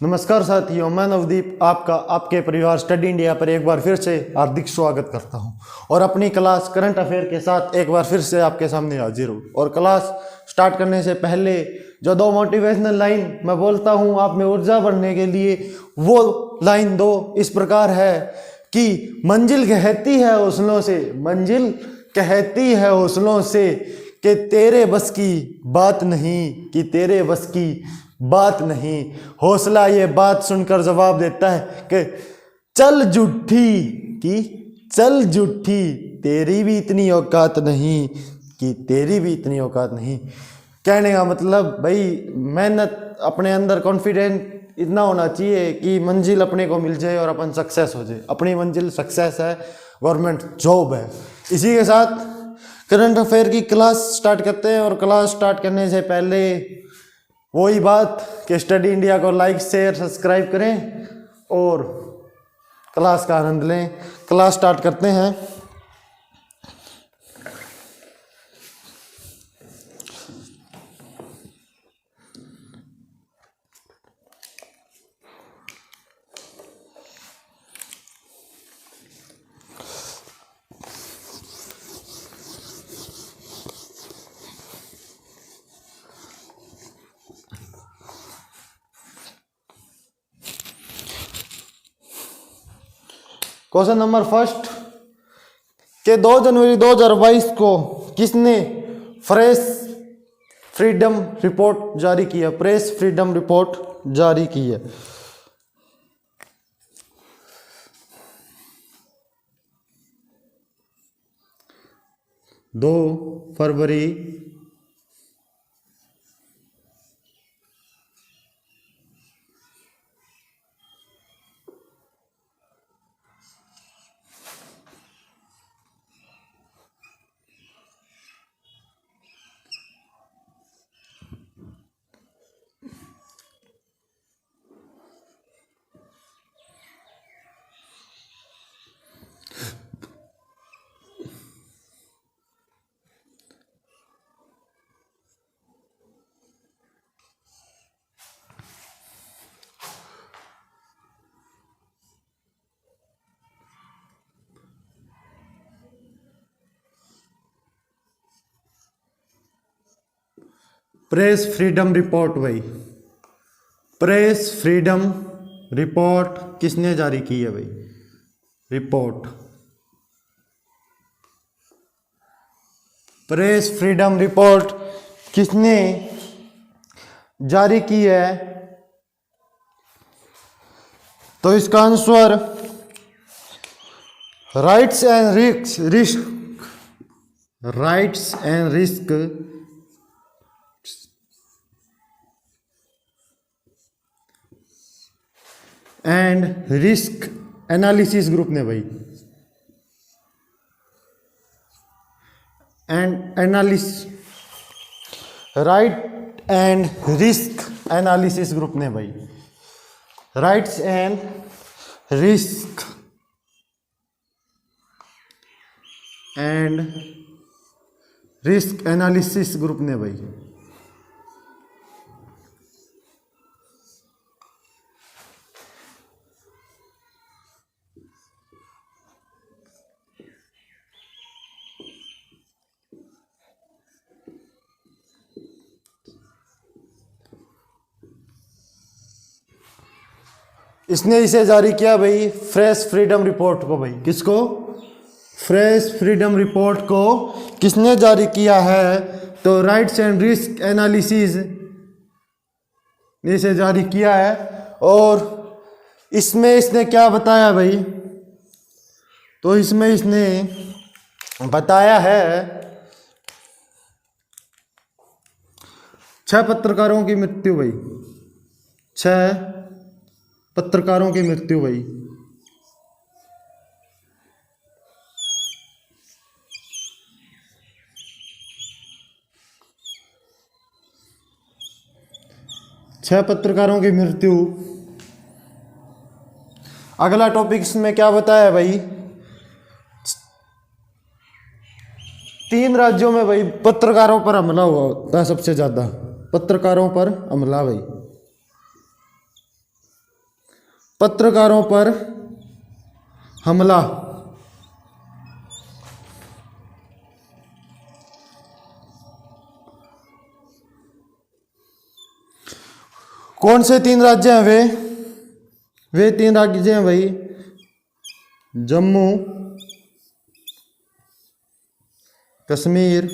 नमस्कार साथियों, मैं नवदीप आपका आपके परिवार स्टडी इंडिया पर एक बार फिर से हार्दिक स्वागत करता हूं और अपनी क्लास करंट अफेयर के साथ एक बार फिर से आपके सामने हाजिर हूं। और क्लास स्टार्ट करने से पहले जो दो मोटिवेशनल लाइन मैं बोलता हूं आप में ऊर्जा बढ़ने के लिए, वो लाइन दो इस प्रकार है कि मंजिल कहती है हौसलों से, मंजिल कहती है हौसलों से कि तेरे बस की बात नहीं, कि तेरे बस की बात नहीं। हौसला ये बात सुनकर जवाब देता है कि चल झूठी, कि चल झूठी, तेरी भी इतनी औकात नहीं, कि तेरी भी इतनी औकात नहीं। कहने का मतलब भाई मेहनत, अपने अंदर कॉन्फिडेंट इतना होना चाहिए कि मंजिल अपने को मिल जाए और अपन सक्सेस हो जाए। अपनी मंजिल सक्सेस है, गवर्नमेंट जॉब है। इसी के साथ करंट अफेयर की क्लास स्टार्ट करते हैं। और क्लास स्टार्ट करने से पहले वही बात कि स्टडी इंडिया को लाइक शेयर सब्सक्राइब करें और क्लास का आनंद लें। क्लास स्टार्ट करते हैं। क्वेश्चन नंबर फर्स्ट के 2 जनवरी 2022 को किसने प्रेस फ्रीडम रिपोर्ट जारी किया? प्रेस फ्रीडम रिपोर्ट जारी की है। 2 फरवरी 'प्रेस फ्रीडम रिपोर्ट' भाई, प्रेस फ्रीडम रिपोर्ट किसने जारी की है भाई? रिपोर्ट, प्रेस फ्रीडम रिपोर्ट किसने जारी की है? तो इसका answer rights and risk, rights and risk and risk analysis group ने भाई, and analysis, right and risk analysis group ने भाई, rights and risk and risk analysis group ने भाई इसने इसे जारी किया भाई, प्रेस फ्रीडम रिपोर्ट को भाई। किसको? प्रेस फ्रीडम रिपोर्ट को किसने जारी किया है? तो राइट्स एंड रिस्क एनालिसिस ने इसे जारी किया है। और इसमें इसने क्या बताया भाई? तो इसमें इसने बताया है 6 पत्रकारों की मृत्यु भाई, 6 पत्रकारों की मृत्यु भाई। छह पत्रकारों की मृत्यु। अगला टॉपिक इसमें क्या बताया भाई? 3 राज्यों में भाई पत्रकारों पर हमला हुआ था, सबसे ज्यादा पत्रकारों पर हमला भाई। पत्रकारों पर हमला। कौन से 3 राज्य हैं वे 3 राज्य हैं भाई, जम्मू कश्मीर,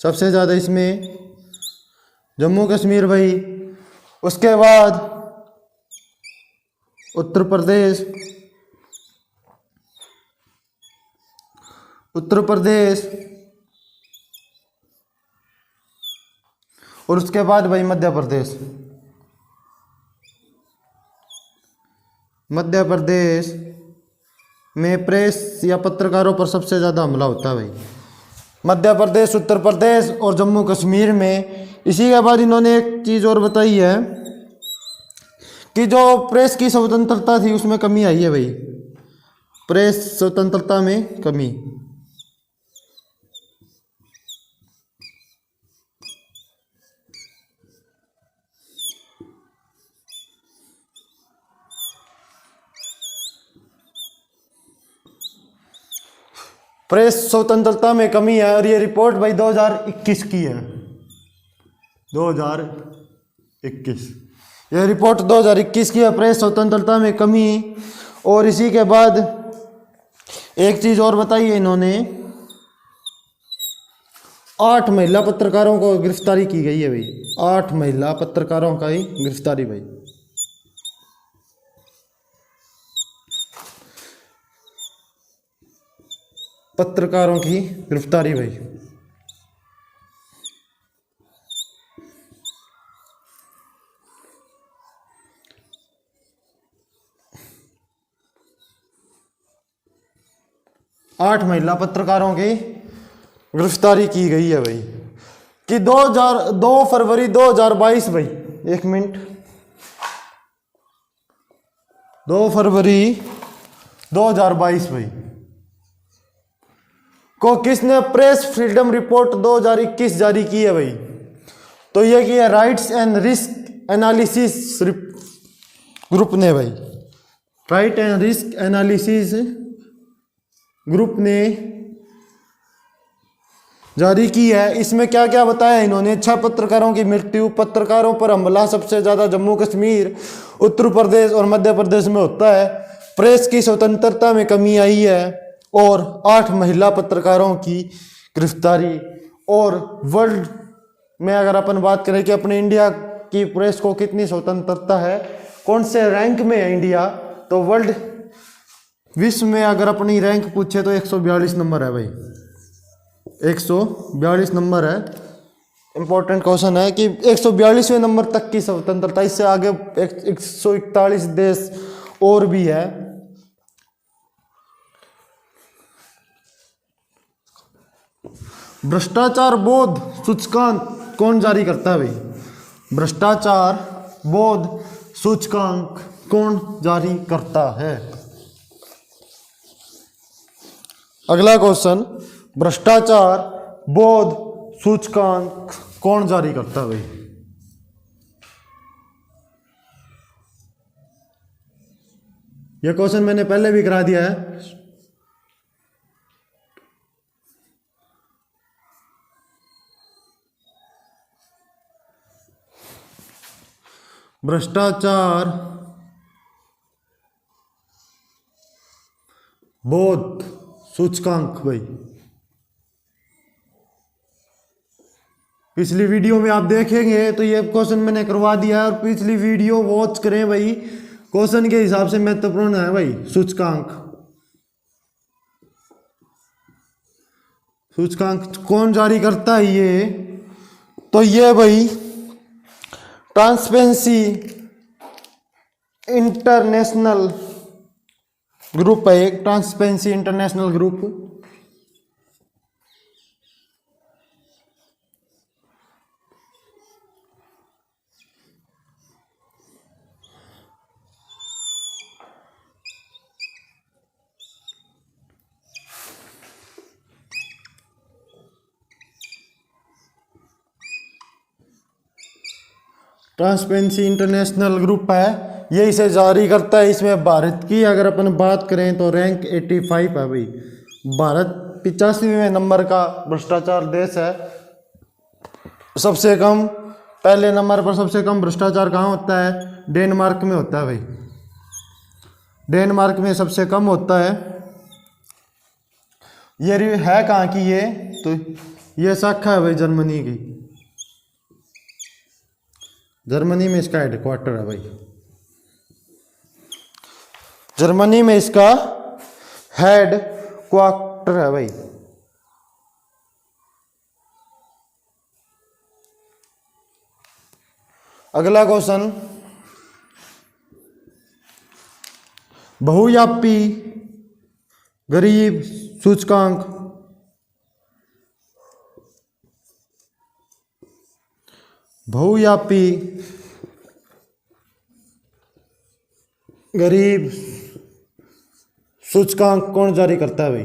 सबसे ज़्यादा इसमें जम्मू कश्मीर भाई। उसके बाद उत्तर प्रदेश, और उसके बाद भाई मध्य प्रदेश। मध्य प्रदेश में प्रेस या पत्रकारों पर सबसे ज़्यादा हमला होता है भाई, मध्य प्रदेश, उत्तर प्रदेश और जम्मू कश्मीर में। इसी के बाद इन्होंने एक चीज़ और बताई है कि जो प्रेस की स्वतंत्रता थी उसमें कमी आई है भाई, प्रेस स्वतंत्रता में कमी। प्रेस स्वतंत्रता में कमी है, और ये रिपोर्ट भाई 2021 की है, 2021। यह रिपोर्ट 2021 की है, प्रेस स्वतंत्रता में कमी। और इसी के बाद एक चीज़ और बताई है इन्होंने, 8 महिला पत्रकारों को गिरफ्तारी की गई है भाई, 8 महिला पत्रकारों का ही गिरफ्तारी भाई। पत्रकारों की गिरफ्तारी भाई। आठ महिला पत्रकारों की गिरफ्तारी की गई है भाई, कि 2 फरवरी 2022 भाई, 1 मिनट, 2 फरवरी 2022 भाई को किसने प्रेस फ्रीडम रिपोर्ट 2021 जारी की है भाई? तो ये की है rights and risk analysis group ने भाई, right and risk analysis group ने जारी की है। इसमें क्या क्या बताया इन्होंने? 6 पत्रकारों की मृत्यु, पत्रकारों पर हमला सबसे ज्यादा जम्मू कश्मीर, उत्तर प्रदेश और मध्य प्रदेश में होता है, प्रेस की स्वतंत्रता में कमी आई है, और 8 महिला पत्रकारों की गिरफ्तारी। और वर्ल्ड में अगर अपन बात करें कि अपने इंडिया की प्रेस को कितनी स्वतंत्रता है, कौन से रैंक में है इंडिया, तो वर्ल्ड विश्व में अगर अपनी रैंक पूछे तो 142 नंबर है भाई, 142 नंबर है। इंपॉर्टेंट क्वेश्चन है कि 142वें नंबर तक की स्वतंत्रता, इससे आगे 141 देश और भी है। भ्रष्टाचार बोध सूचकांक कौन जारी करता है भाई? भ्रष्टाचार बोध सूचकांक कौन जारी करता है? अगला क्वेश्चन, भ्रष्टाचार बोध सूचकांक कौन जारी करता है भाई? यह क्वेश्चन मैंने पहले भी करा दिया है। भ्रष्टाचार बोध सूचकांक भाई, पिछली वीडियो में आप देखेंगे तो ये क्वेश्चन मैंने करवा दिया है, और पिछली वीडियो वॉच करें भाई, क्वेश्चन के हिसाब से महत्वपूर्ण है भाई सूचकांक। सूचकांक कौन जारी करता है ये? तो ये भाई ट्रांसपेरेंसी इंटरनेशनल ग्रुप है, एक transparency international group. Transparency international group है, ये इसे जारी करता है। इसमें भारत की अगर अपन बात करें तो रैंक 85 है भाई। भारत 85वें नंबर का भ्रष्टाचार देश है। सबसे कम, पहले नंबर पर सबसे कम भ्रष्टाचार कहाँ होता है? डेनमार्क में होता है भाई। डेनमार्क में सबसे कम होता है। ये है कहाँ की? ये तो ये शाखा है भाई जर्मनी की। जर्मनी में इसका हेडक्वार्टर है भाई। जर्मनी में इसका हेड क्वार्टर है भाई। अगला क्वेश्चन, बहुव्यापी गरीब सूचकांक बहुव्यापी गरीब सूचकांक कौन जारी करता है भाई?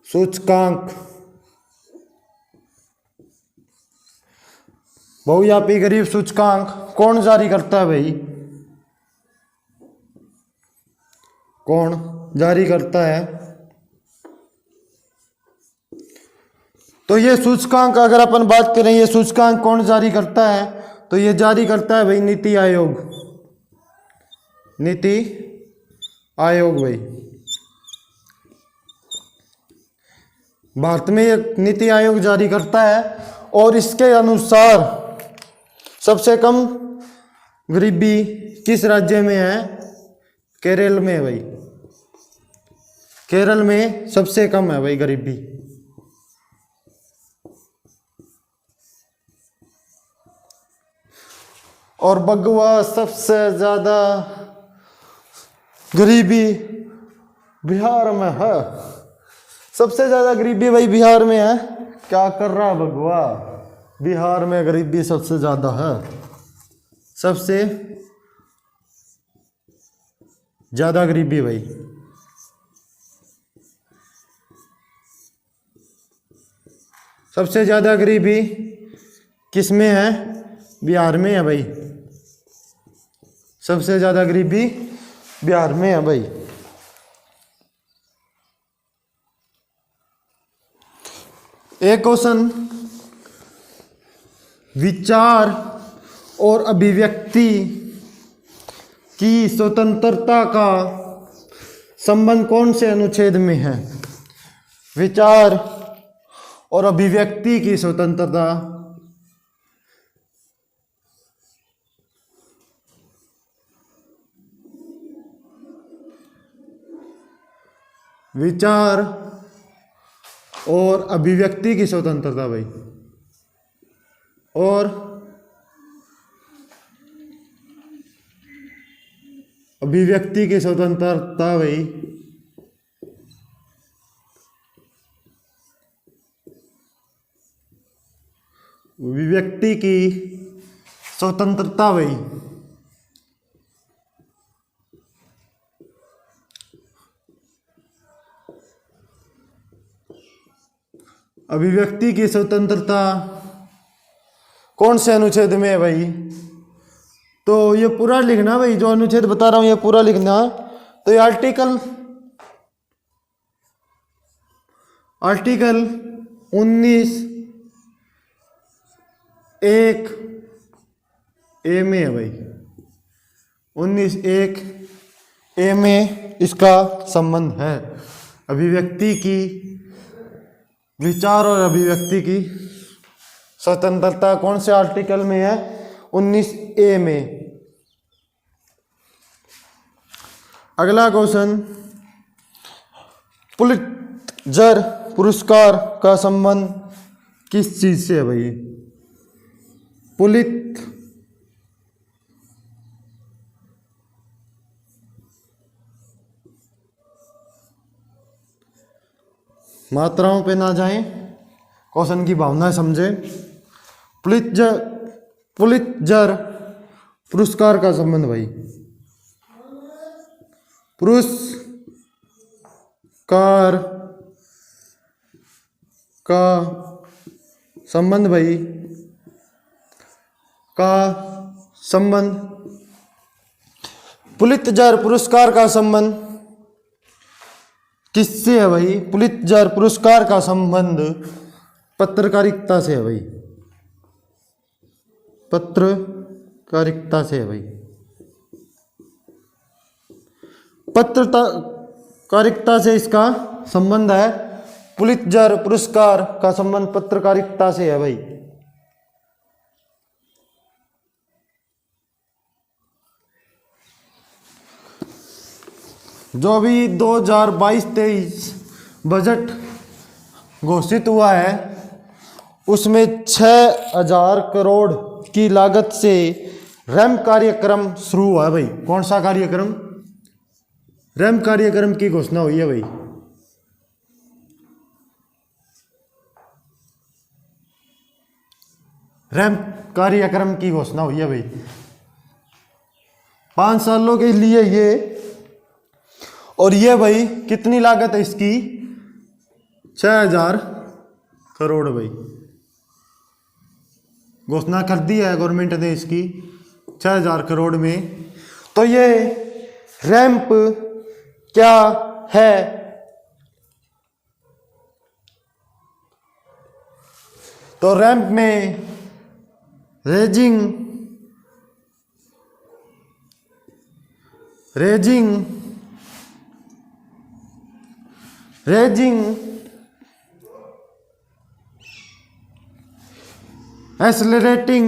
सूचकांक, बहुव्यापी गरीब सूचकांक कौन जारी करता है भाई? कौन जारी करता है? तो ये सूचकांक अगर अपन बात करें, ये सूचकांक कौन जारी करता है? तो ये जारी करता है भाई नीति आयोग। नीति आयोग भाई। भारत में ये नीति आयोग जारी करता है और इसके अनुसार सबसे कम गरीबी किस राज्य में है? केरल में है भाई। केरल में सबसे कम है भाई गरीबी। और बगवा सबसे ज्यादा गरीबी बिहार में है। सबसे ज्यादा गरीबी भाई बिहार में है। क्या कर रहा है बगवा? बिहार में गरीबी सबसे ज्यादा है। सबसे ज्यादा गरीबी भाई। सबसे ज्यादा गरीबी किस में है? बिहार में है भाई। सबसे ज्यादा गरीबी बिहार में है भाई। एक क्वेश्चन, विचार और अभिव्यक्ति की स्वतंत्रता का संबंध कौन से अनुच्छेद में है? विचार और अभिव्यक्ति की स्वतंत्रता विचार और अभिव्यक्ति की स्वतंत्रता भाई। और अभिव्यक्ति की स्वतंत्रता भाई अभिव्यक्ति की स्वतंत्रता भाई अभिव्यक्ति की स्वतंत्रता कौन से अनुच्छेद में है भाई? तो ये पूरा लिखना भाई, जो अनुच्छेद बता रहा हूं ये पूरा लिखना। तो ये आर्टिकल 19(1) ए में है भाई। 19(1) में इसका संबंध है। अभिव्यक्ति की, विचार और अभिव्यक्ति की स्वतंत्रता कौन से आर्टिकल में है? 19(a) में। अगला क्वेश्चन, पुलित्जर पुरस्कार का संबंध किस चीज से है भाई? पुलित मात्राओं पे ना जाएं, क्वेश्चन की भावना समझे। पुलित्जर पुरस्कार का संबंध भाई, पुरस्कार का संबंध भाई, का संबंध पुलित्जर पुरस्कार का संबंध किससे है भाई? पुलित्जर पुरस्कार का संबंध पत्रकारिता से है भाई, पत्रकारिता से है भाई। पत्रकारिता से इसका संबंध है। पुलित्जर पुरस्कार का संबंध पत्रकारिता से है भाई। जो भी 2022-23 बजट घोषित हुआ है उसमें 6,000 करोड़ की लागत से रैम्प कार्यक्रम शुरू हुआ है भाई। कौन सा कार्यक्रम? रैम्प कार्यक्रम की घोषणा हुई है भाई। रैम्प कार्यक्रम की घोषणा हुई है भाई। 5 सालों के लिए ये, और ये भाई कितनी लागत है इसकी? 6,000 करोड़ भाई। घोषणा कर दी है गवर्नमेंट ने इसकी 6,000 करोड़ में। तो ये रैंप क्या है? तो रैंप में रेजिंग एक्सेलरेटिंग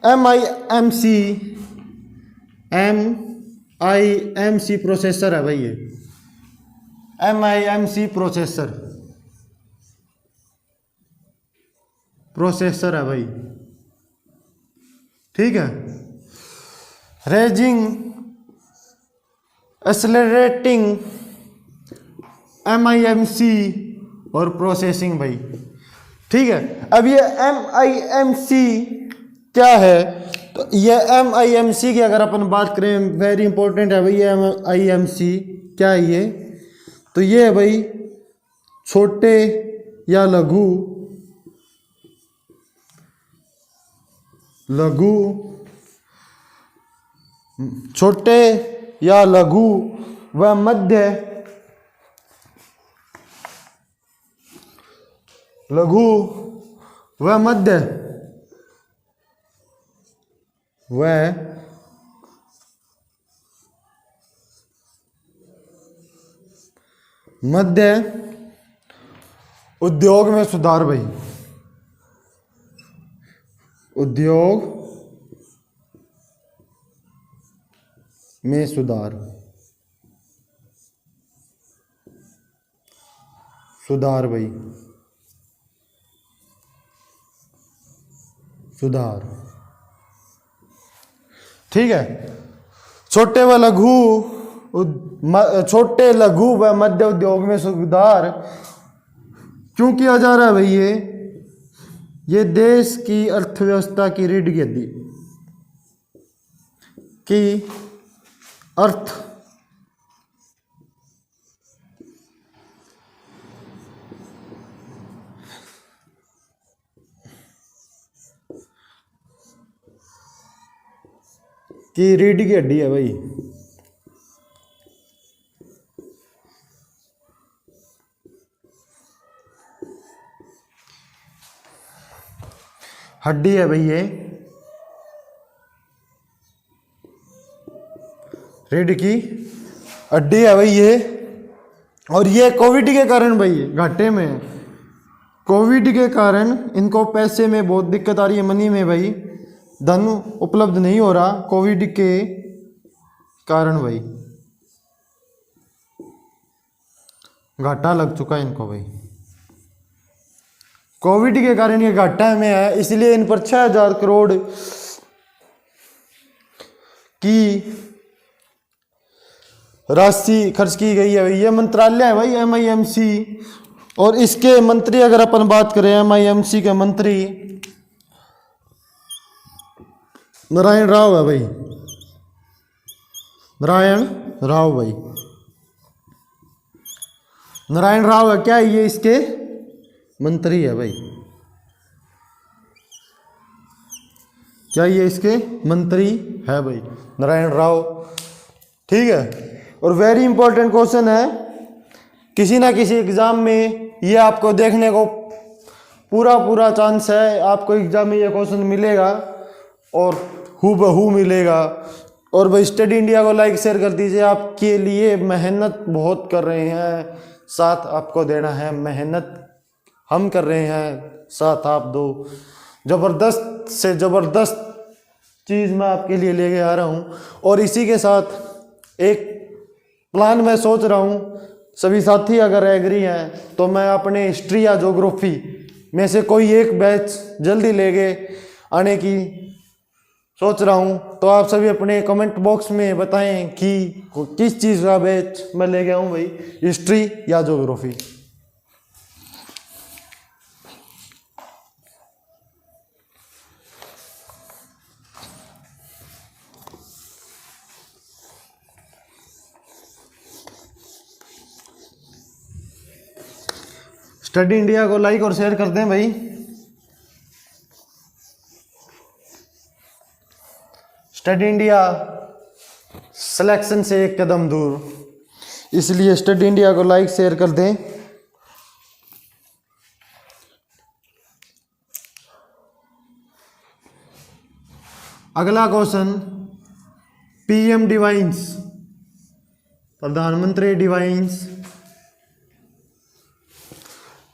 MIMC प्रोसेसर है भाई। ये MIMC प्रोसेसर है भाई। ठीक है। रेजिंग एक्सेलरेटिंग MIMC और प्रोसेसिंग भाई। ठीक है। अब ये MIMC क्या है? तो ये MIMC की अगर अपन बात करें, वेरी इंपॉर्टेंट है भाई। ये MIMC क्या है ये? तो ये है भाई छोटे या लघु छोटे या लघु व मध्य उद्योग में सुधार भाई। उद्योग में सुधार भाई। सुधार। ठीक है। छोटे लघु व मध्य उद्योग में सुधार क्यों किया जा रहा है भाई? ये देश की अर्थव्यवस्था की रीढ़ की हड्डी की रीढ़ की हड्डी है भाई। हड्डी है भाई ये रीढ़ की हड्डी है भाई ये। और ये कोविड के कारण भाई घाटे में है। कोविड के कारण इनको पैसे में बहुत दिक्कत आ रही है, मनी में भाई धन उपलब्ध नहीं हो रहा कोविड के कारण भाई। घाटा लग चुका है इनको भाई। कोविड के कारण ये घाटा में है, इसलिए इन पर 6,000 करोड़ की राशि खर्च की गई है भाई। ये मंत्रालय है भाई MIMC। और इसके मंत्री अगर अपन बात करें, MIMC के मंत्री नारायण राव है भाई, नारायण राव भाई, नारायण राव है क्या, ये इसके मंत्री है भाई, क्या ये इसके मंत्री है भाई, नारायण राव। ठीक है। और वेरी इंपॉर्टेंट क्वेश्चन है, किसी ना किसी एग्जाम में ये आपको देखने को पूरा चांस है, आपको एग्जाम में ये क्वेश्चन मिलेगा और हूबहू मिलेगा। और भाई स्टडी इंडिया को लाइक शेयर कर दीजिए, आपके लिए मेहनत बहुत कर रहे हैं, साथ आपको देना है, मेहनत हम कर रहे हैं, साथ आप दो। ज़बरदस्त से ज़बरदस्त चीज़ मैं आपके लिए लेके आ रहा हूँ। और इसी के साथ एक प्लान मैं सोच रहा हूँ, सभी साथी अगर एग्री हैं तो मैं अपने हिस्ट्री या ज्योग्राफी में से कोई एक बैच जल्दी लेके आने की सोच रहा हूँ। तो आप सभी अपने कमेंट बॉक्स में बताएं कि किस चीज़ का बैच मैं लेके आऊँ भाई, हिस्ट्री या ज्योग्राफी। स्टडी इंडिया को लाइक और शेयर कर दें भाई। स्टडी इंडिया सिलेक्शन से एक कदम दूर, इसलिए स्टडी इंडिया को लाइक शेयर कर दें। अगला क्वेश्चन, पीएम डिवाइन्स, प्रधानमंत्री डिवाइन्स,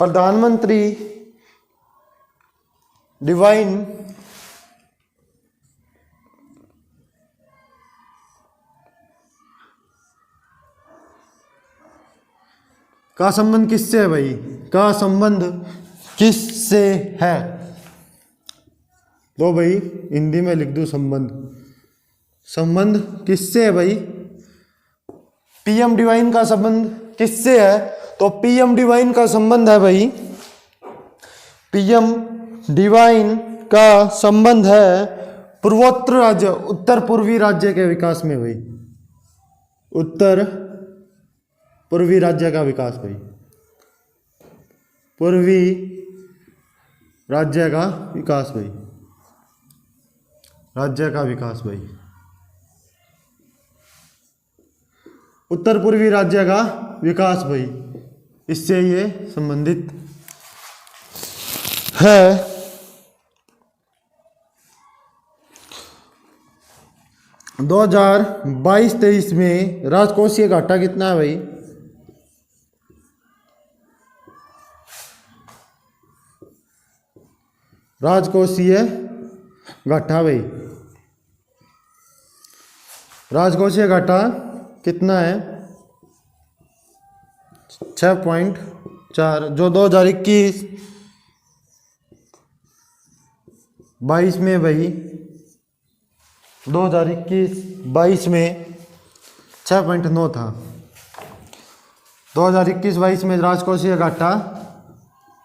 प्रधानमंत्री डिवाइन का संबंध किससे है भाई, का संबंध किससे है? तो भाई हिंदी में लिख दूं संबंध, संबंध किससे है भाई, पीएम डिवाइन का संबंध किससे है? तो पीएम डिवाइन का संबंध है भाई, पीएम डिवाइन का संबंध है पूर्वोत्तर राज्य, उत्तर पूर्वी राज्य के विकास में भाई, उत्तर पूर्वी राज्य का विकास भाई, पूर्वी राज्य का विकास भाई, राज्य का विकास भाई, उत्तर पूर्वी राज्य का विकास भाई, इससे ये संबंधित है। दो 2022-23 में राजकोषीय घाटा कितना है भाई? राजकोषीय घाटा भाई, राजकोषीय घाटा कितना है? 6.4, जो 2021-22 में भाई, 2021-22 में 6.9 था। 2021-22 में राजकोषीय घाटा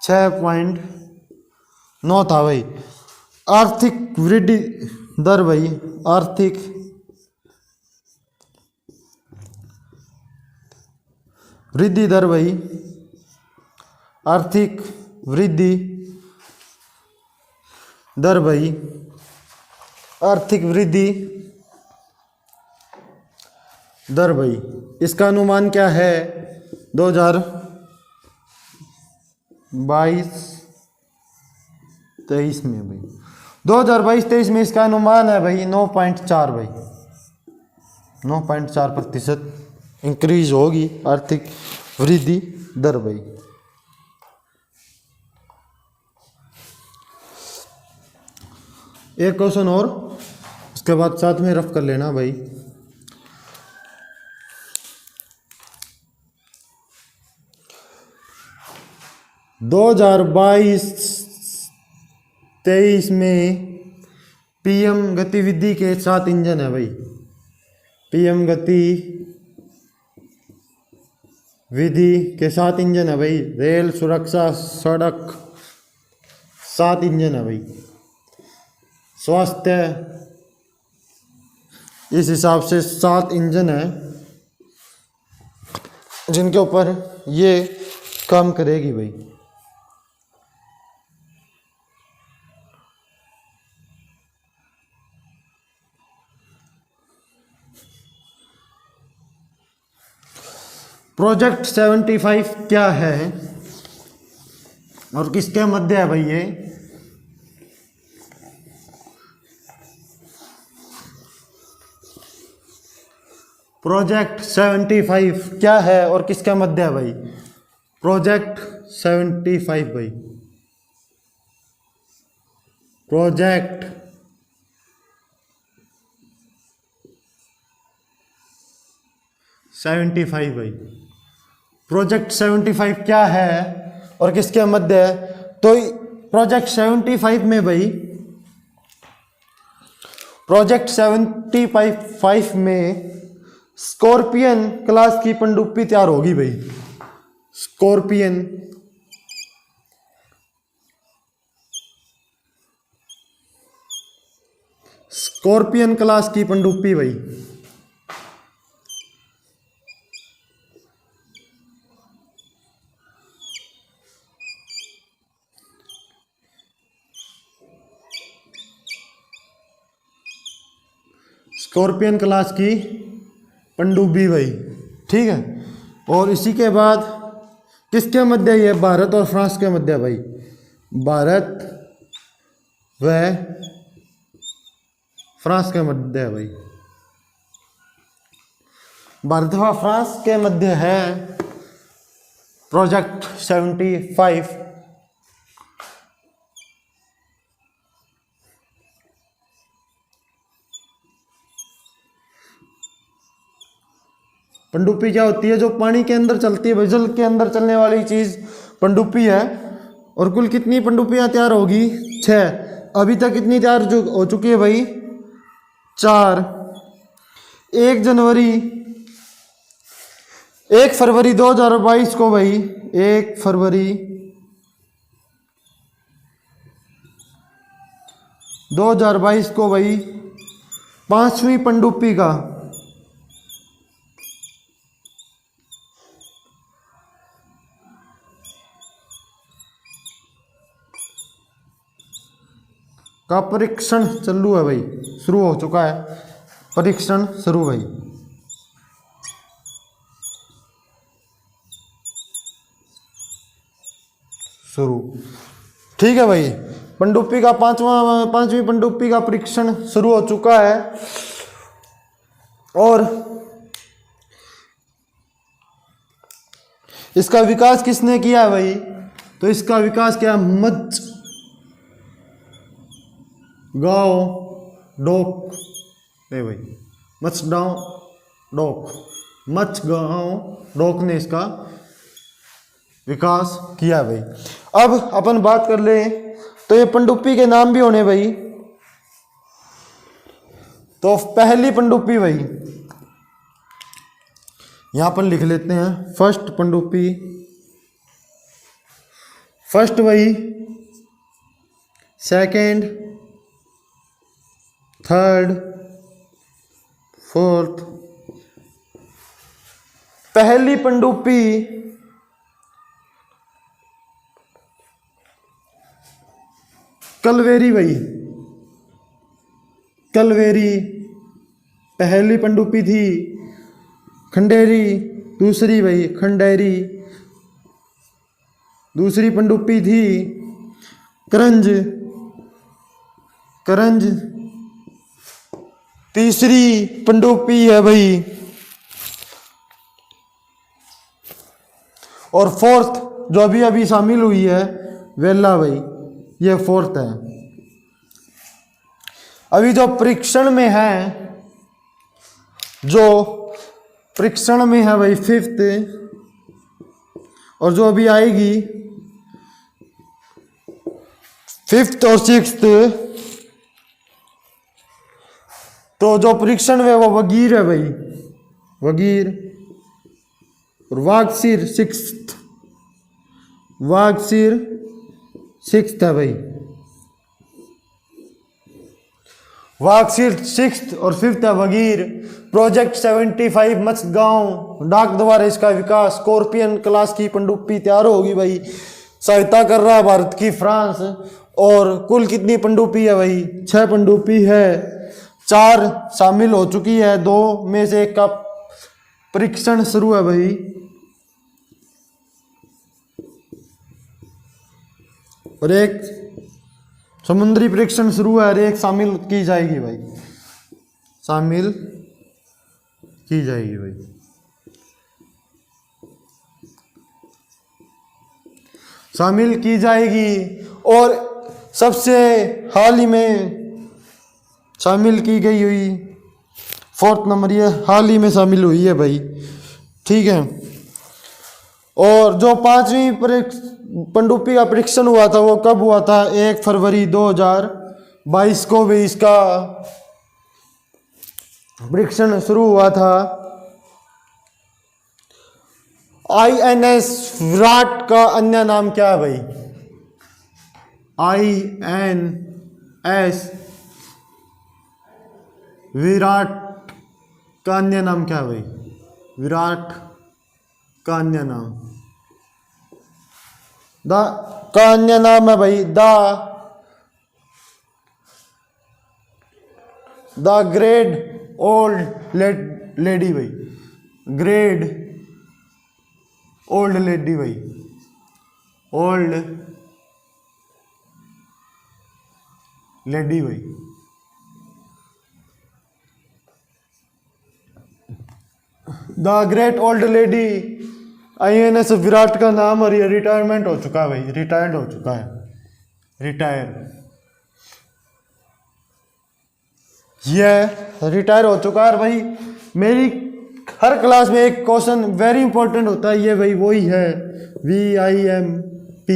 6.9 था भाई। आर्थिक वृद्धि दर भाई, आर्थिक वृद्धि दर भाई, आर्थिक वृद्धि दर भाई, आर्थिक वृद्धि दर भाई, इसका अनुमान क्या है 2022-23 में भाई? 2022-23 में इसका अनुमान है भाई 9.4 भाई, 9.4% इंक्रीज होगी आर्थिक वृद्धि दर भाई। एक क्वेश्चन और, उसके बाद साथ में रफ कर लेना भाई। दो 2022-23 में पीएम गतिविधि के 7 इंजन है भाई, पीएम गतिविधि के 7 इंजन है भाई। रेल, सुरक्षा, सड़क, 7 इंजन है भाई। स्वास्थ्य, इस हिसाब से 7 इंजन है जिनके ऊपर ये काम करेगी भाई। प्रोजेक्ट 75 क्या है और किसके मध्य है भाई ये? प्रोजेक्ट 75 क्या है और किसके मध्य है भाई? प्रोजेक्ट 75 भाई, प्रोजेक्ट 75 भाई, प्रोजेक्ट 75 क्या है और किसके मध्य है? तो प्रोजेक्ट 75 में भाई, प्रोजेक्ट 75 में स्कॉर्पियन क्लास की पनडुब्बी तैयार होगी भाई। स्कॉर्पियन स्कॉर्पियन क्लास की पनडुब्बी भाई। स्कॉर्पियन क्लास की पनडुब्बी भाई, ठीक है। और इसी के बाद किसके मध्य ये? भारत और फ्रांस के मध्य भाई। भारत व फ्रांस के मध्य है भाई। भारत व फ्रांस के मध्य है प्रोजेक्ट 75। पनडुब्बी क्या होती है? जो पानी के अंदर चलती है भाई, जल के अंदर चलने वाली चीज पनडुब्बी है। और कुल कितनी पनडुब्बियां तैयार होगी? 6। अभी तक कितनी तैयार जो हो चुकी है भाई? 4। 1 फरवरी 2022 को भाई, 1 फरवरी 2022 को भाई 5वीं पनडुब्बी का परीक्षण चालू है भाई, शुरू हो चुका है परीक्षण शुरू भाई। शुरू, ठीक है भाई। पनडुब्बी का 5वीं पनडुब्बी का परीक्षण शुरू हो चुका है। और इसका विकास किसने किया है भाई? तो इसका विकास क्या? गांव डोक, नहीं भाई, मचगांव डोक ने इसका विकास किया भाई। अब अपन बात कर ले तो ये पनडुब्बी के नाम भी होने भाई। तो पहली पनडुब्बी भाई यहां पर लिख लेते हैं। फर्स्ट पनडुब्बी, फर्स्ट भाई, सेकंड, थर्ड, फोर्थ। पहली पनडुब्बी कलवेरी भाई, कलवेरी पहली पनडुब्बी थी। खंडेरी दूसरी भाई, खंडेरी दूसरी पनडुब्बी थी। करंज, करंज तीसरी पनडुब्बी है भाई। और फोर्थ जो अभी अभी शामिल हुई है वेला भाई, ये फोर्थ है। अभी जो परीक्षण में है, जो परीक्षण में है भाई 5th, और जो अभी आएगी 5th और 6th, तो जो परीक्षण में वो वगीर है भाई, वगीर। और वागसीर 6th, वागसीर 6th है भाई। वाकशीर 6th और 5th है बगीर। प्रोजेक्ट 75 मत्स्यगांव, डाक द्वारा इसका विकास। स्कॉर्पियन क्लास की पनडुब्बी तैयार होगी भाई, सहायता कर रहा है भारत की फ्रांस। और कुल कितनी पनडुब्बी है भाई? 6 पनडुब्बी है, 4 शामिल हो चुकी है, 2 में से 1 का परीक्षण शुरू है भाई। और 1 समुद्री परीक्षण शुरू है और 1 शामिल की जाएगी भाई, शामिल की जाएगी भाई। शामिल की जाएगी। और सबसे हाल ही में शामिल की गई हुई 4th नंबर, ये हाल ही में शामिल हुई है भाई, ठीक है। और जो 5वीं पनडुब्बी का परीक्षण हुआ था वो कब हुआ था? 1 फरवरी 2022 को भी इसका परीक्षण शुरू हुआ था। INS विराट का अन्य नाम क्या है भाई? INS विराट का अन्य नाम क्या है भाई? विराट का अन्य नाम, का अन्य नाम है भाई द ग्रेट ओल्ड लेडी भाई, ग्रेट ओल्ड लेडी भाई, ओल्ड लेडी भाई। The great old lady INS Virat का नाम, और ये रिटायरमेंट हो चुका है भाई, रिटायर्ड हो चुका है, रिटायर, ये रिटायर हो चुका है भाई। मेरी हर क्लास में एक क्वेश्चन वेरी इंपॉर्टेंट होता है, ये भाई वही है, VIMP,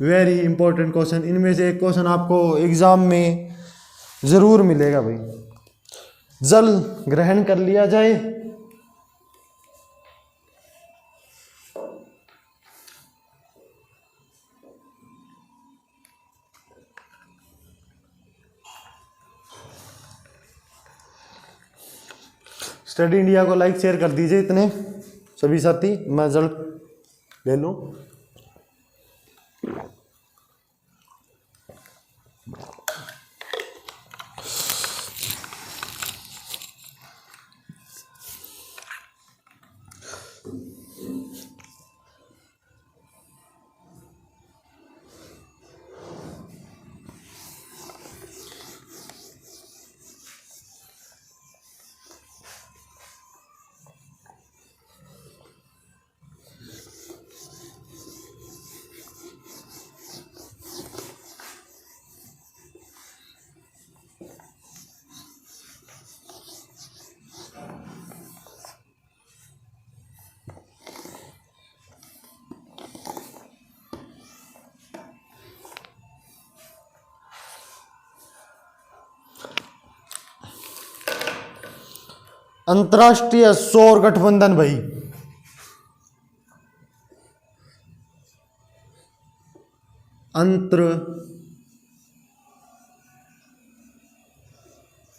वेरी इंपॉर्टेंट क्वेश्चन। इनमें से एक क्वेश्चन आपको एग्जाम में जरूर मिलेगा भाई, जल ग्रहण कर लिया जाए। स्टडी इंडिया को लाइक शेयर कर दीजिए इतने सभी साथी, मैं जल ले लूं। अंतर्राष्ट्रीय सौर गठबंधन भाई,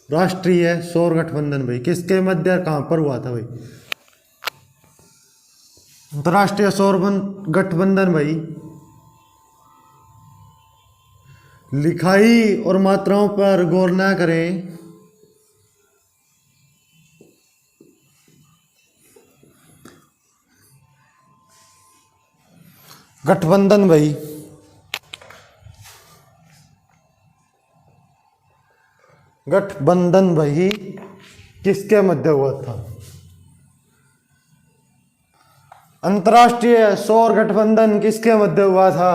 अंतरराष्ट्रीय सौर गठबंधन भाई किसके मध्य कहां पर हुआ था भाई? अंतर्राष्ट्रीय सौर गठबंधन भाई लिखाई और मात्राओं पर गौर ना करें, गठबंधन भाई गठबंधन भाई किसके मध्य हुआ था? अंतर्राष्ट्रीय सौर गठबंधन किसके मध्य हुआ था?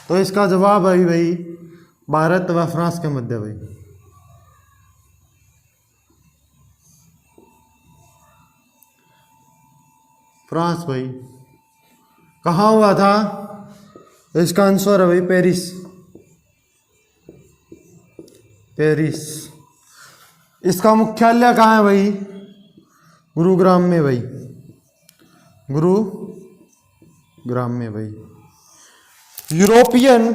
तो इसका जवाब है भाई भारत व फ्रांस के मध्य भाई। फ्रांस भाई कहाँ हुआ था? इसका आंसर है भाई पेरिस, पेरिस। इसका मुख्यालय कहाँ है भाई? गुरुग्राम में भाई, गुरुग्राम में भाई। यूरोपियन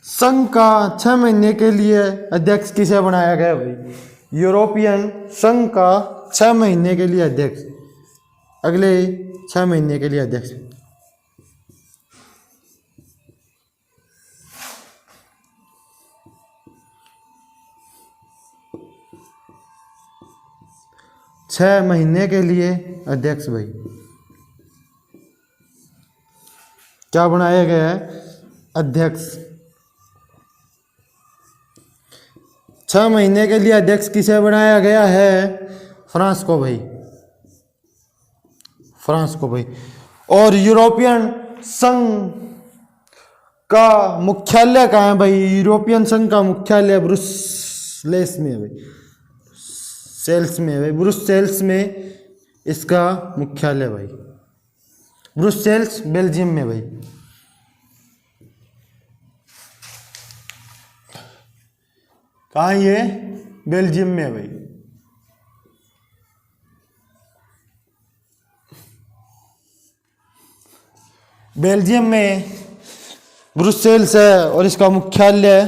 संघ का 6 महीने के लिए अध्यक्ष किसे बनाया गया भाई? यूरोपियन संघ का 6 महीने के लिए अध्यक्ष, अगले 6 महीने के लिए अध्यक्ष। छह महीने के लिए अध्यक्ष भाई क्या बनाया गया है? अध्यक्ष। 6 महीने के लिए अध्यक्ष किसे बनाया गया है? फ्रांस को भाई, फ्रांस को भाई। और यूरोपियन संघ का मुख्यालय कहाँ है भाई? यूरोपियन संघ का मुख्यालय ब्रुसेल्स में है भाई, सेल्स में है भाई, ब्रुसेल्स में इसका मुख्यालय भाई, ब्रुसेल्स बेल्जियम में भाई। कहाँ ये? बेल्जियम में भाई। बेल्जियम में ब्रुसेल्स है और इसका मुख्यालय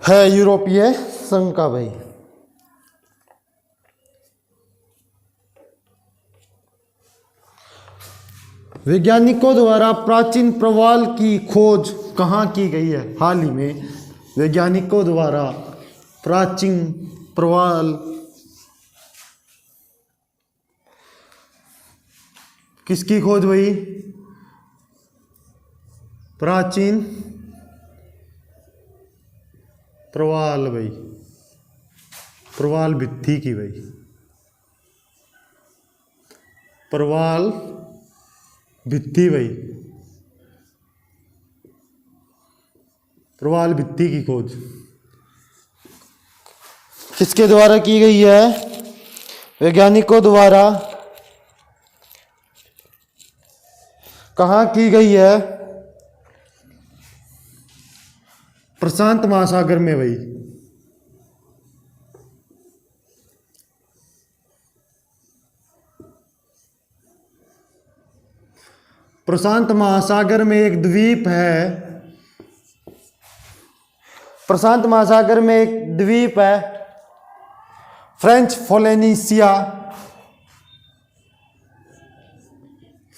है यूरोपीय संघ का भाई। वैज्ञानिकों द्वारा प्राचीन प्रवाल की खोज कहाँ की गई है? हाल ही में वैज्ञानिकों द्वारा प्राचीन प्रवाल किसकी खोज भाई? प्राचीन प्रवाल भाई, प्रवाल भित्ति की भाई, प्रवाल भित्ति भाई, प्रवाल भित्ति की खोज किसके द्वारा की गई है? वैज्ञानिकों द्वारा। कहाँ की गई है? प्रशांत महासागर में भाई। प्रशांत महासागर में एक द्वीप है, प्रशांत महासागर में एक द्वीप है French Polynesia,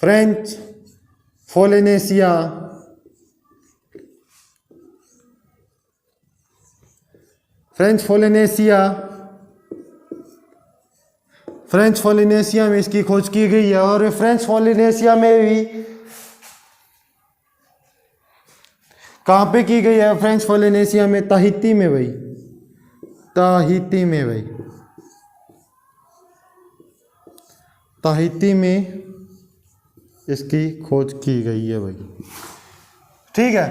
French Polynesia, French Polynesia, French Polynesia में इसकी खोज की गई है। और फ्रेंच पोलिनेशिया में भी कहाँ पे की गई है? फ्रेंच पोलिनेशिया में ताहिती में भाई, ताहिती में भाई, ताहिती में इसकी खोज की गई है भाई। ठीक है।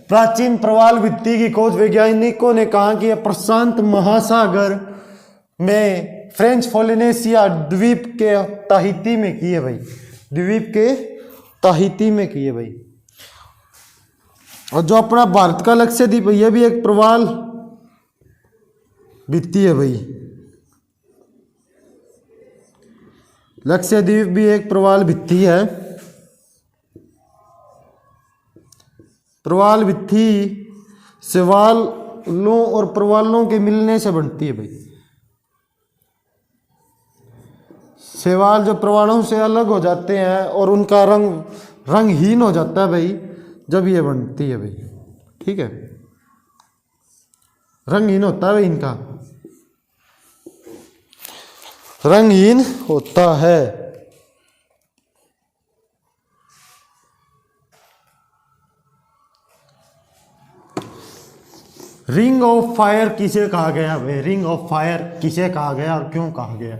प्राचीन प्रवाल भित्ति की खोज वैज्ञानिकों ने कहा कि प्रशांत महासागर में फ्रेंच पोलिनेशिया द्वीप के ताहिती में की है भाई, द्वीप के ताहिती में की है भाई। और जो अपना भारत का लक्षद्वीप है, यह भी एक प्रवाल भित्ति है भाई, लक्षद्वीप भी एक प्रवाल भित्ति है। प्रवाल भित्ति शैवालों और प्रवालों के मिलने से बनती है भाई। शैवाल जो प्रवालों से अलग हो जाते हैं और उनका रंगहीन हो जाता है भाई, जब ये बनती है भाई। ठीक है, रंगहीन होता है भाई, इनका रंगहीन होता है। रिंग ऑफ फायर किसे कहा गया भाई? रिंग ऑफ फायर किसे कहा गया और क्यों कहा गया?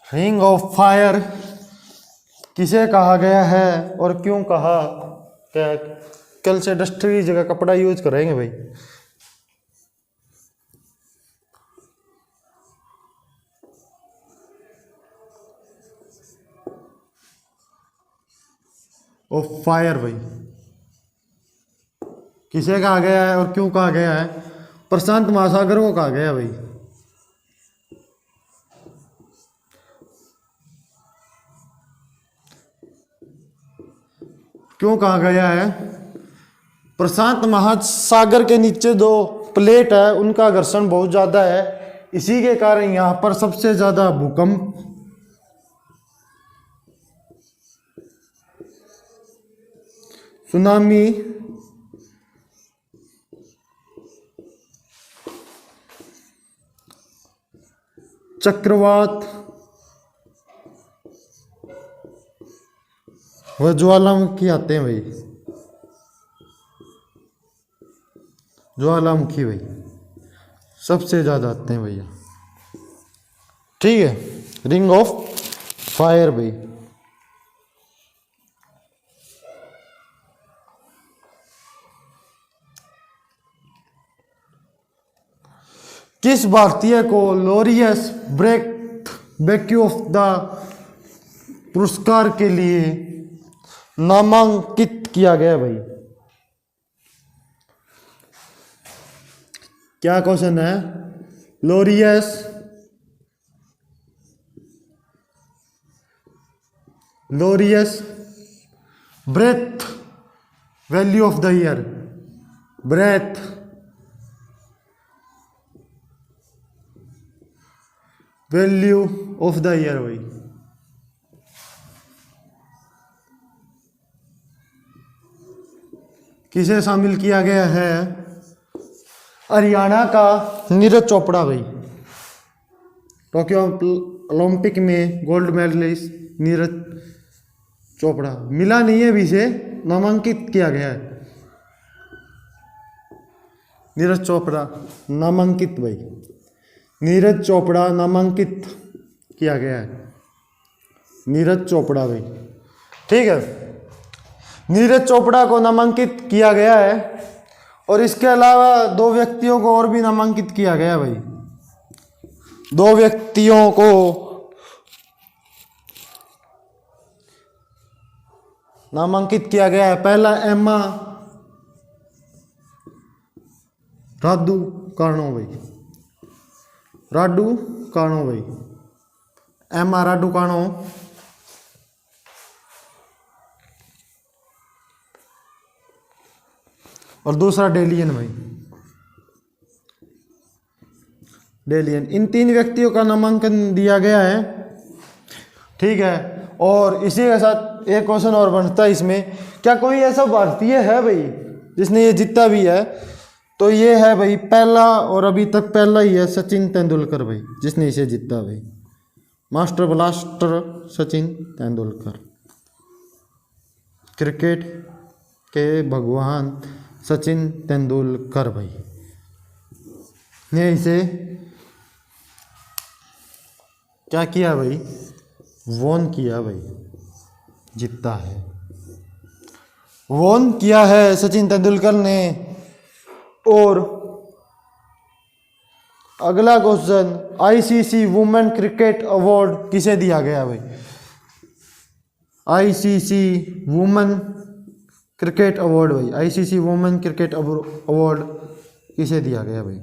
रिंग ऑफ फायर किसे कहा गया है और क्यों कहा? क्या कल से डस्टर की जगह कपड़ा यूज करेंगे भाई। ऑफ फायर भाई किसे कहा गया है और क्यों कहा गया है? प्रशांत महासागर को कहा गया भाई। क्यों कहा गया है? प्रशांत महासागर के नीचे जो प्लेट है उनका घर्षण बहुत ज्यादा है, इसी के कारण यहाँ पर सबसे ज्यादा भूकंप सुनामी चक्रवात व ज्वालामुखी आते हैं भाई, ज्वालामुखी भाई सबसे ज्यादा आते हैं भैया। ठीक है, रिंग ऑफ फायर भाई। किस भारतीय को लॉरियस ब्रेक ऑफ द पुरस्कार के लिए नामांकित किया गया भाई? क्या क्वेश्चन है? Laureus breath value of the year, breath value of the year भाई। किसे शामिल किया गया है? हरियाणा का नीरज चोपड़ा भाई, टोक्यो ओलंपिक में गोल्ड मेडलिस्ट नीरज चोपड़ा। मिला नहीं है, अभी से नामांकित किया गया है नीरज चोपड़ा, नामांकित भाई, नीरज चोपड़ा नामांकित किया गया है, नीरज चोपड़ा भाई। ठीक है, नीरज चोपड़ा को नामांकित किया गया है और इसके अलावा दो व्यक्तियों को और भी नामांकित किया गया भाई। दो व्यक्तियों को नामांकित किया गया है। पहला एम्मा राडू कार्नो भाई, राडू कार्नो भाई, एम्मा राडू कार्नो। और दूसरा डेलियन भाई, डेलियन। इन तीन व्यक्तियों का नामांकन दिया गया है। ठीक है, और इसी के साथ एक क्वेश्चन और बनता है इसमें, क्या कोई ऐसा भारतीय है भाई जिसने ये जीता भी है? तो ये है भाई पहला, और अभी तक पहला ही है, सचिन तेंदुलकर भाई, जिसने इसे जीता भाई। Master blaster Sachin Tendulkar, cricket के भगवान सचिन तेंदुलकर भाई ने इसे क्या किया भाई? वॉन किया भाई, जीता है, वॉन किया है सचिन तेंदुलकर ने। और अगला question, ICC women cricket award किसे दिया गया भाई? आईसीसी वुमेन क्रिकेट अवार्ड भाई, आईसीसी वुमेन क्रिकेट अवार्ड किसे दिया गया भाई?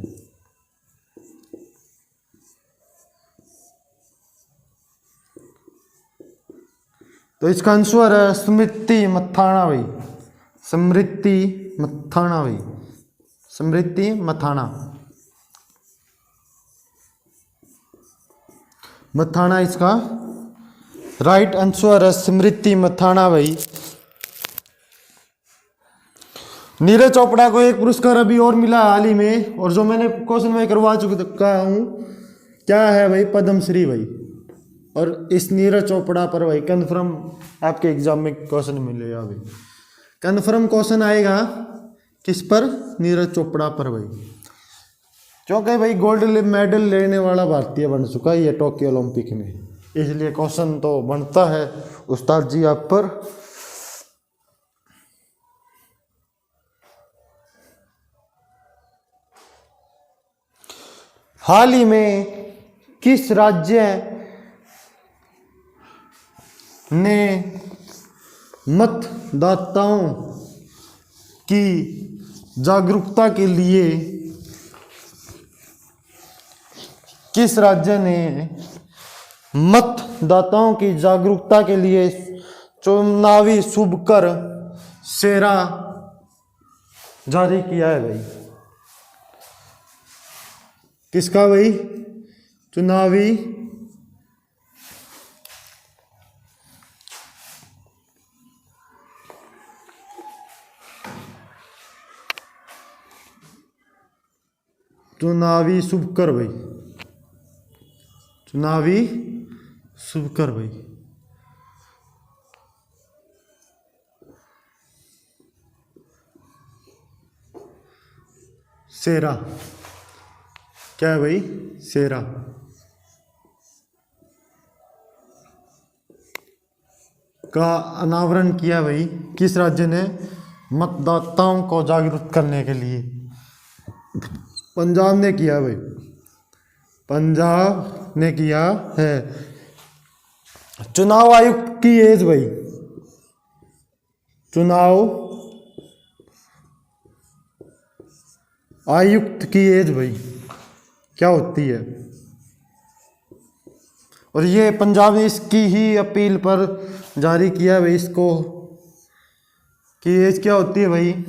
तो इसका आंसर है स्मृति मथाना भाई, स्मृति मथाना भाई, स्मृति मथाना, मथाना इसका राइट आंसर है, स्मृति मथाना भाई। नीरज चोपड़ा को एक पुरस्कार अभी और मिला हाल ही में, और जो मैंने क्वेश्चन में करवा चुका हूँ, क्या है भाई? पद्मश्री भाई। और इस नीरज चोपड़ा पर भाई कन्फर्म आपके एग्जाम में क्वेश्चन मिलेगा भाई, कन्फर्म क्वेश्चन आएगा। किस पर? नीरज चोपड़ा पर भाई, क्योंकि भाई गोल्ड मेडल लेने वाला भारतीय बन चुका है ये टोक्यो ओलंपिक में, इसलिए क्वेश्चन तो बनता है उस्ताद जी आप पर। हाल ही में किस राज्य ने मतदाताओं की जागरूकता के लिए, किस राज्य ने मतदाताओं की जागरूकता के लिए चुनावी शुभकर सेरा जारी किया है भाई। किसका भाई? चुनावी चुनावी शुभकर भाई, चुनावी शुभकर भाई। सेरा, क्या है भाई? सेरा। का अनावरण किया भाई किस राज्य ने? मतदाताओं को जागरूक करने के लिए पंजाब ने किया भाई, पंजाब ने किया है। चुनाव आयुक्त की एज भाई, चुनाव आयुक्त की एज भाई क्या होती है? और ये पंजाब ने इसकी ही अपील पर जारी किया भाई इसको कि एज क्या होती है भाई?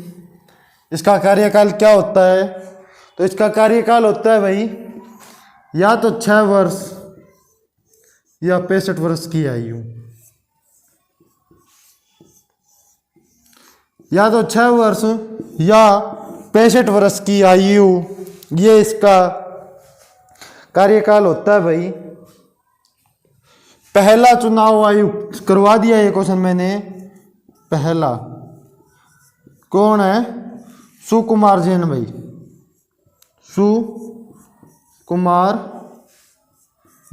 इसका कार्यकाल क्या होता है? तो इसका कार्यकाल होता है भाई या तो 6 वर्ष या 65 वर्ष की आयु, या तो 6 वर्ष या 65 वर्ष की आयु, ये इसका कार्यकाल होता है भाई। पहला चुनाव आयुक्त करवा दिया ये क्वेश्चन मैंने। पहला कौन है? सुकुमार जैन भाई, सुकुमार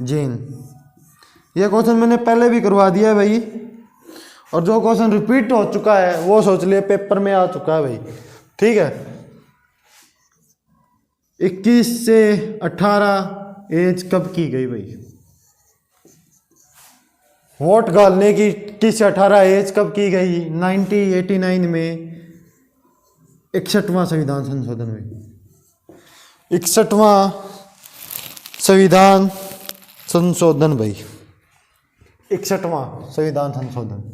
जैन। ये क्वेश्चन मैंने पहले भी करवा दिया है भाई, और जो क्वेश्चन रिपीट हो चुका है वो सोच लिए पेपर में आ चुका है भाई। ठीक है, 21 से 18 एज कब की गई भाई? वोट डालने की 21 से 18 एज कब की गई? 1989 में 61वां संविधान संशोधन में, 61वां संविधान संशोधन भाई, 61वां संविधान संशोधन।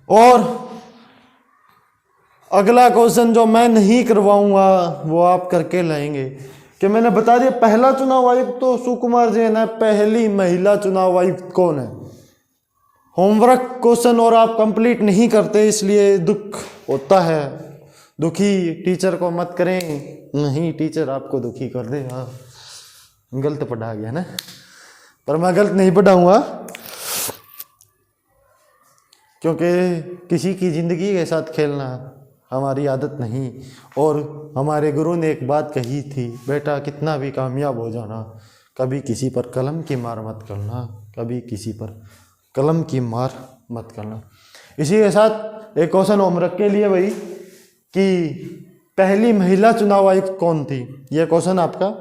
और अगला क्वेश्चन जो मैं नहीं करवाऊंगा वो आप करके लाएंगे कि मैंने बता दिया पहला चुनाव आयुक्त तो सुकुमार जैन है, पहली महिला चुनाव आयुक्त कौन है? होमवर्क क्वेश्चन और आप कंप्लीट नहीं करते इसलिए दुख होता है। दुखी टीचर को मत करें, नहीं टीचर आपको दुखी कर देगा। गलत पढ़ा गया ना, पर मैं गलत नहीं पढ़ाऊंगा क्योंकि किसी की ज़िंदगी के साथ खेलना हमारी आदत नहीं। और हमारे गुरु ने एक बात कही थी, बेटा कितना भी कामयाब हो जाना, कभी किसी पर कलम की मार मत करना, कभी किसी पर कलम की मार मत करना। इसी के साथ एक क्वेश्चन होमवर्क के लिए भाई कि पहली महिला चुनाव आयुक्त कौन थी, यह क्वेश्चन आपका।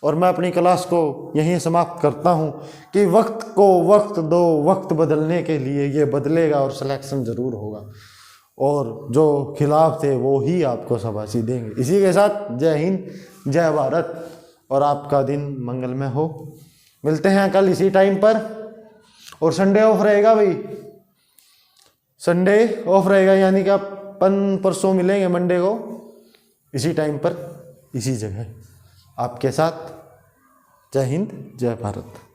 और मैं अपनी क्लास को यहीं समाप्त करता हूं कि वक्त को वक्त दो, वक्त बदलने के लिए ये बदलेगा और सिलेक्शन ज़रूर होगा, और जो खिलाफ थे वो ही आपको शाबाशी देंगे। इसी के साथ जय हिंद, जय भारत, और आपका दिन मंगलमय हो। मिलते हैं कल इसी टाइम पर, और संडे ऑफ रहेगा भाई, संडे ऑफ रहेगा, यानी कि अपन परसों मिलेंगे मंडे को इसी टाइम पर इसी जगह आपके साथ। जय हिंद, जय भारत।